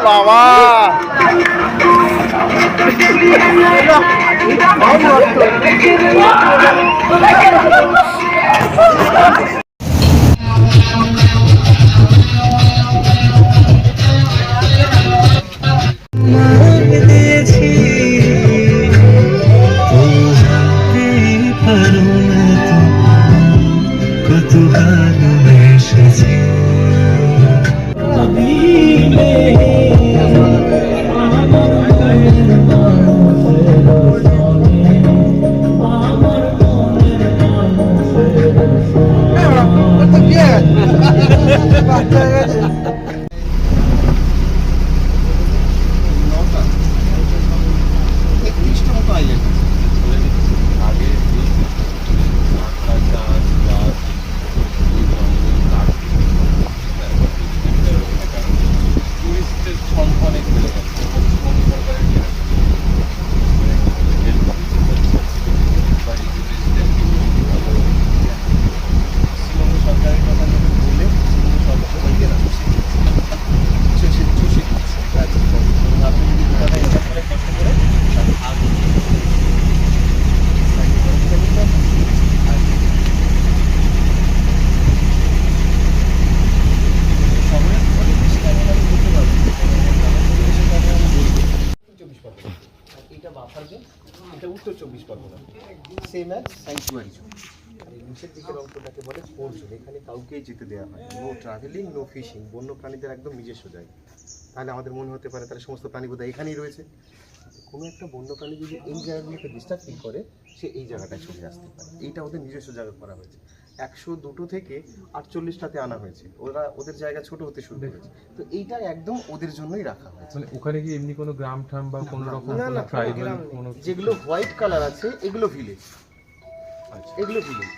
বাবা Uttar 24 Pargana same as sanctuary zone. আর এই নিচের দিকের অংশটাকে বলে কোর জোন। এখানে কাউকেই যেতে দেওয়া হয়, নো ট্রাভেলিং, নো ফিশিং। বন্য প্রাণীদের একদম নিজস্ব জায়গা। তাহলে আমাদের মনে হতে পারে তাহলে সমস্ত প্রাণী বোধহয় এখানেই রয়েছে। কোনো একটা বন্য প্রাণী যদি এই জায়গাগুলোকে ডিস্টার্ব ফিল করে, সে এই জায়গাটায় চলে আসতে পারে। এইটা ওদের নিজস্ব জায়গা করা হয়েছে। 102 থেকে 48টাতে আনা হয়েছে। ওরা ওদের জায়গা ছোট হতে শুরু করেছে, তো এইটা একদম ওদের জন্যই রাখা হয়েছে। মানে ওখানে কি এমনি কোনো গ্রাম ঠাম বা কোনো রকম কোনো ট্রাইবাল কোনো যেগুলো হোয়াইট কালার আছে এগুলো ভিলেজ। আচ্ছা, এগুলো ভিলেজ,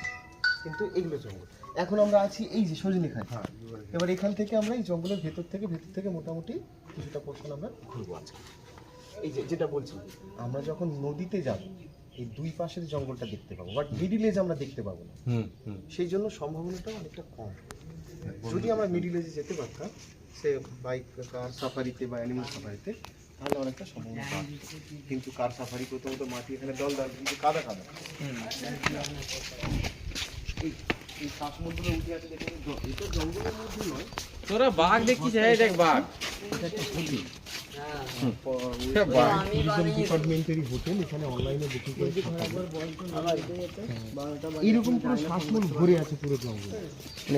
কিন্তু এগুলো জঙ্গল। এখন আমরা আছি এই যে সজনেখালি। এবার এখান থেকে আমরা এই জঙ্গলের ভেতর থেকে মোটামুটি কিছুটা পোর্শন আমরা ঘুরবো আজকে। এই যে যেটা বলছি, আমরা যখন নদীতে যাব এই দুই পাশের জঙ্গলটা দেখতে পাবো, বাট মিডিল এজ আমরা দেখতে পাবো না। সেই জন্য সম্ভাবনাটা অনেকটা কম। যদি আমরা মিডিল এজে যেতে পারতাম, সে বাইক কার সাফারিতে বা অ্যানিমাল সাফারিতে, তাহলে অনেকটা সম্ভাবনা পাওয়া। কিন্তু কার সাফারি প্রথমত মাটি এখানে দলদার, কিন্তু কাদা কাদা। এই শ্বাসমূলগুলো উঠে আছে দেখুন, এটা জঙ্গলের মধ্যে নয়। তোরা বাঘ দেখিস? এই দেখ বাঘ, এটা একটা হোটেল। ডিপার্টমেন্টারি হোটেল। এখানে অনলাইনে বুকিং করে এইরকম পুরো শ্বাসমূল ভরে আছে পুরো জঙ্গল।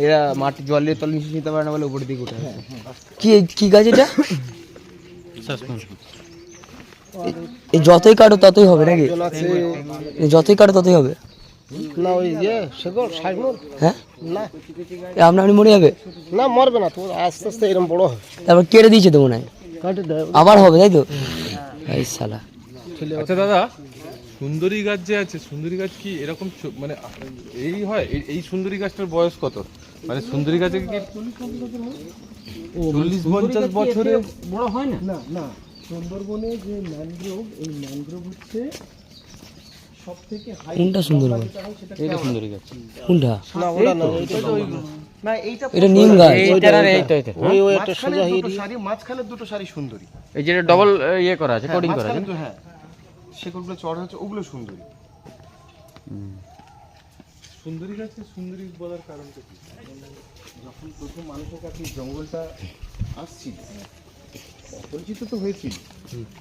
এরা মাটি জলের তলে নিচে নিতে পারে না বলে উপরের দিকে উঠে। কি গাছ এটা? এই যতই কাটো ততই হবে নাকি? যতই কাটো ততই হবে না? ওই যে সেগুলো সাইমন। হ্যাঁ না, আপনি মরে যাবে না মরবে না, তো আস্তে আস্তে এরকম বড় হয়। তারপর কেটে দিয়েছে তো মনে হয়, আবার হবে তাই তো? এই শালা। আচ্ছা দাদা, সুন্দরী গাছ যে আছে, সুন্দরী গাছ কি এরকম মানে এই হয়? এই সুন্দরী গাছটার বয়স কত? মানে সুন্দরী গাছে কি 40-50 বছরে বড় হয় না? না না, সুন্দরবনে যে ম্যানগ্রোভ, এই ম্যানগ্রোভ হচ্ছে সবথেকে হাই। কোনটা সুন্দরবন? এইটা সুন্দরী গাছ। কোনটা? না ওটা না, না এইটা এটা নিম গাছ। এইটা আর এইটা ওই একটা সোজা সারি, মাঝখানে দুটো সারি সুন্দরী। এই যে ডবল ইয়ে করা আছে, কোডিং করা আছে। হ্যাঁ, সেগুলো চড়া হচ্ছে, ওগুলো সুন্দরী। সুন্দরী গাছকে সুন্দরী বলার কারণটা কি? যখন প্রথম মানুষের কাছে জঙ্গলটা আসছিল, পরিচিত তো হয়েছিল,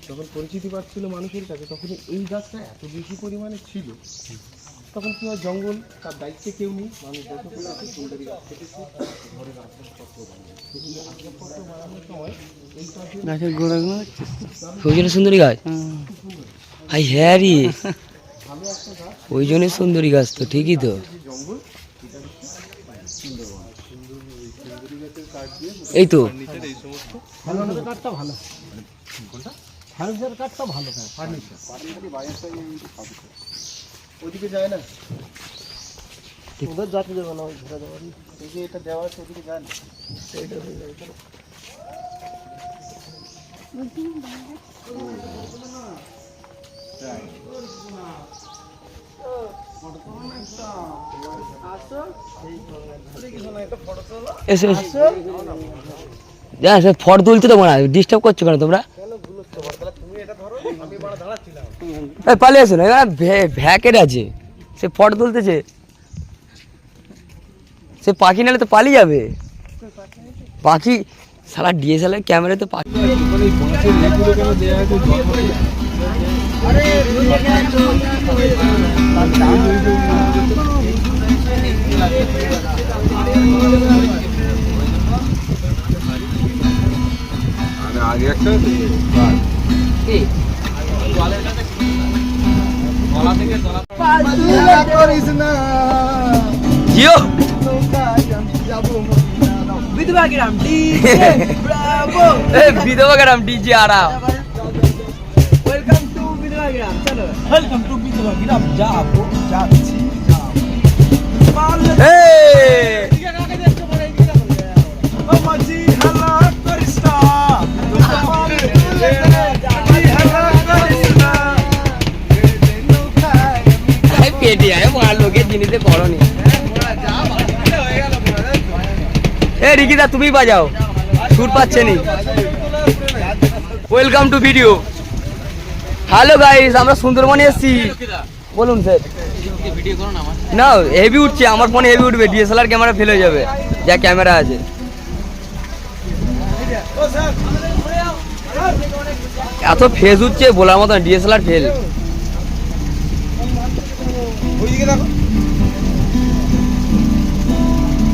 যখন পরিচিতি পাচ্ছিল মানুষের কাছে, তখন এই গাছটা এত বেশি পরিমাণে ছিল। তখন কি হয়, জঙ্গল তার দায়িত্বে কেউ নেই, মানুষ যত করে আছে সুন্দরী গাছ কেটেছে, ঘরের আসবাবপত্র বানায়। এই আসবাবপত্র বানানোর সময় এই গাছের গোড়াগুলো ওই জন্য সুন্দরী গাছ। হাই হ্যাঁ রে, ওই জন্য সুন্দরী গাছ তো ঠিকই তো। জঙ্গল এই তো ফার্নিচার কাঠটা ভালো। কোনটা? ফার্নিচার কাঠটা ভালো। হ্যাঁ, ফার্নিচার ওইদিকে যায় না, ওদের যাতে যাবে না, ওই ঘোরা যাওয়ার। এই যে এটা দেওয়া আছে ওদিকে যায় না, এইটা হয়ে যাবে। চলো এসো যা ফটো তুলছো তো মনে ডিস্টার্ব করছো কেন তোমরা? পালিয়ে আসো না, ভ্যাকেট আছে, সে ফটো তুলতেছে, সে পাখি নালে তো পালিয়ে যাবে। পাখি সারা ডিএসএলআর ক্যামেরা তো পাখি। আগে একটা জিও বিধবা গ্রাম বিধবা গ্রাম ডিজে আরাম। ওয়েলকাম টু বিধবা গ্রাম, চলো ওয়েলকাম টু বিধবা গ্রাম, যাবো যাচ্ছি মাঝি হালা করিস্তা পেটি আয় মার লোকের জিনিসে করনি। এ রিকিদা তুমি বাজাও, সুর পাচ্ছে নি। Welcome to video. Hello guys, আমরা সুন্দরবনে এসেছি। বলুন স্যার। না হেভি উঠছে, আমার ফোনে হেভি উঠবে, ডিএসএলআর ক্যামেরা ফেল হয়ে যাবে, যা ক্যামেরা আছে। এত ফেজ উঠছে বলার মতন, ডিএসএলআর ফেল।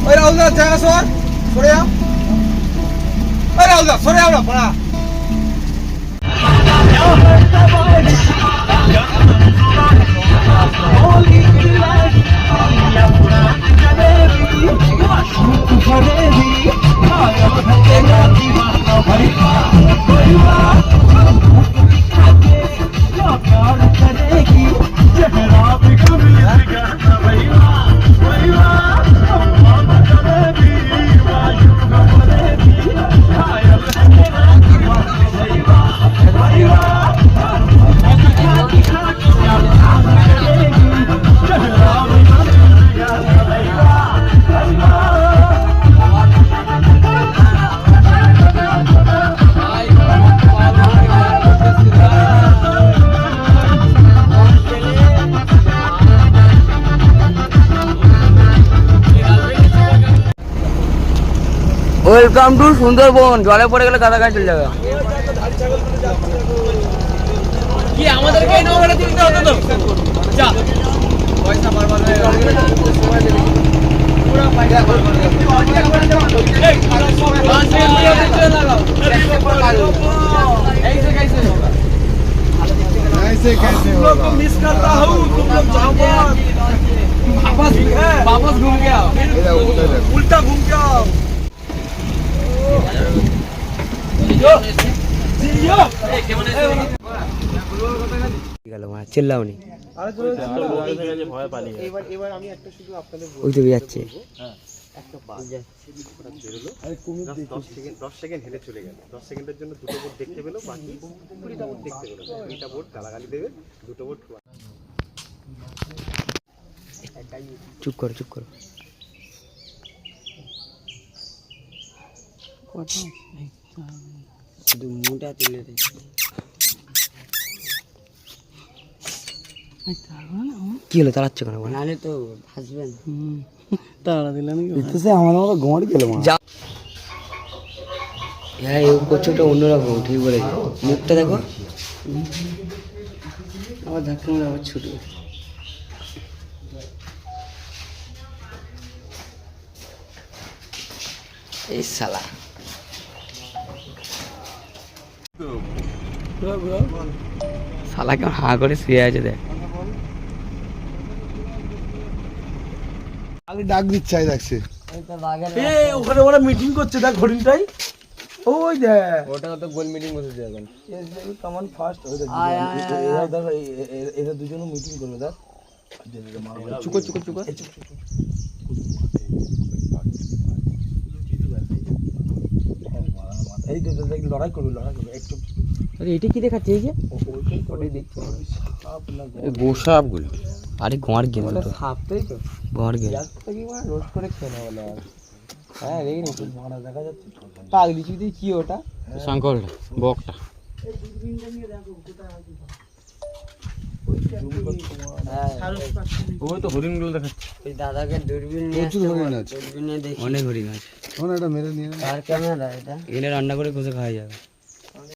ওই রাহুলদা জায়গা সর, সরে যাও। ওই রাহুলদা সরে যাও না পড়া। Welcome to Sundarban. জলে পড়ে গেলে গাদা গাছ চলে যাবে। কি আমাদেরকে নাও বলে দিতে হতো তো, যা পয়সা বারবার সময় দেবে পুরো পয়সা এই ऐसे कैसे होगा? तुम मिस करता हूँ, तुम लोग जाओ वापस घूम के आओ, उल्टा घूम के आओ। চিল্লাওনি এবার আমি একটা শুধু আপনাদের ওই তো যাচ্ছে। একটা বাস বেরোলো, 10 সেকেন্ড হেঁটে চলে গেল। 10 সেকেন্ডের জন্য দুটো বোট দেখতে পেলো, বাকি 20টা বোট দেখতে পেলো। 20টা বোট গালাগালি দেবে, দুটো বোট। চুপ করো চুপ করো। মুটা তুলে কি হলো, তাড়াচ্ছ কেন? নাহলে তো ভাসবেন। তাড়া দিলাম আমাদের মতো গোঁড় গেল। হ্যাঁ এই কচ্ছপটা অন্যরকম, ঠিক বলেছে। মুখটা দেখো, আবার ধাক্কা মারে আবার ছুটে। এই শালা শালা কেমন হাঁ করে শুয়ে আছে দেখ। আগে ডাক দিচ্ছে, দেখছে ওখানে ওরা মিটিং করছে, দেখ হরিণটাই ওই দেখ। ওটা তো গোল মিটিং বসেছে এখন। কেমন ফার্স্ট এরা দুজনও মিটিং করবে। দেখ চুকো চুকো চুকো। এই তো লড়াই করবে একটু। আরে এটা কি দেখাচ্ছে এই যে ওটাই দেখছি গোসাপগুলো আরে গোয়ার গেল তো সাপ তাই তো গোয়ার গেল কি মানে রোস্ট করে খেয়ে নেওয়া বলে আর হ্যাঁ দেখি নি খুব ভালো দেখা যাচ্ছে পাগলি চুদি কি ওটা শঙ্করটা বকটা ওই তো হরিণগুলো দেখাচ্ছে ওই দাদাকে দূরবীন নিয়ে দূরবীন নিয়ে দেখি অনেক হরিণ আছে এটা মেরে নিয়ে আর ক্যামেরা এটা এখানে রান্না করে কষে খাওয়া যাবে